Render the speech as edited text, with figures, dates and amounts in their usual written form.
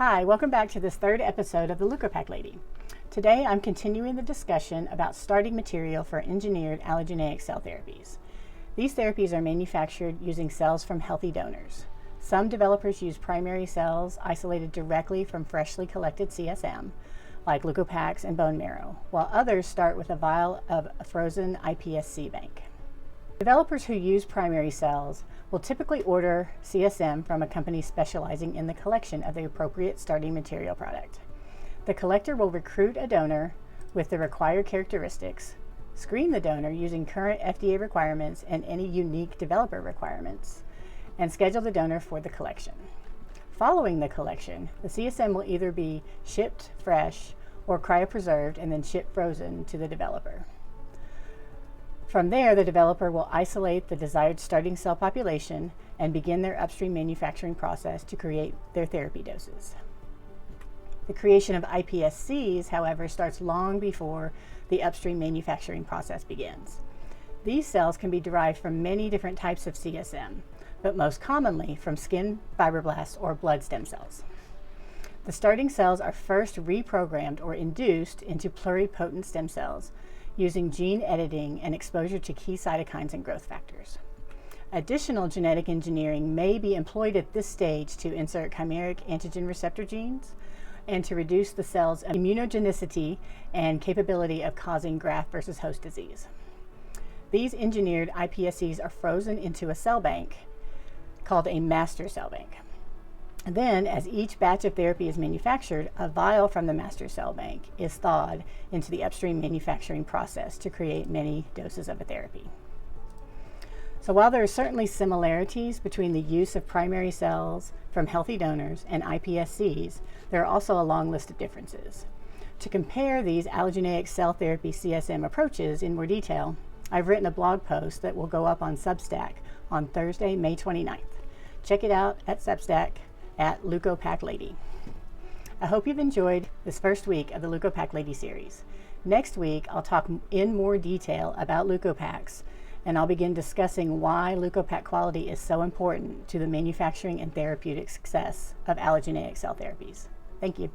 Hi, welcome back to this third episode of the Leukopak Lady. Today I'm continuing the discussion about starting material for engineered allogeneic cell therapies. These therapies are manufactured using cells from healthy donors. Some developers use primary cells isolated directly from freshly collected CSM, like leukopaks and bone marrow, while others start with a vial of a frozen iPSC bank. Developers who use primary cells will typically order CSM from a company specializing in the collection of the appropriate starting material product. The collector will recruit a donor with the required characteristics, screen the donor using current FDA requirements and any unique developer requirements, and schedule the donor for the collection. Following the collection, the CSM will either be shipped fresh or cryopreserved and then shipped frozen to the developer. From there, the developer will isolate the desired starting cell population and begin their upstream manufacturing process to create their therapy doses. The creation of iPSCs, however, starts long before the upstream manufacturing process begins. These cells can be derived from many different types of CSM, but most commonly from skin fibroblasts or blood stem cells. The starting cells are first reprogrammed or induced into pluripotent stem cells using gene editing and exposure to key cytokines and growth factors. Additional genetic engineering may be employed at this stage to insert chimeric antigen receptor genes and to reduce the cell's immunogenicity and capability of causing graft versus host disease. These engineered iPSCs are frozen into a cell bank called a master cell bank. Then, as each batch of therapy is manufactured, a vial from the master cell bank is thawed into the upstream manufacturing process to create many doses of a therapy. So while there are certainly similarities between the use of primary cells from healthy donors and iPSCs, there are also a long list of differences. To compare these allogeneic cell therapy CSM approaches in more detail, I've written a blog post that will go up on Substack on Thursday, May 29th. Check it out at Substack at Leukopak Lady. I hope you've enjoyed this first week of the Leukopak Lady series. Next week, I'll talk in more detail about leukopaks, and I'll begin discussing why leukopak quality is so important to the manufacturing and therapeutic success of allogeneic cell therapies. Thank you.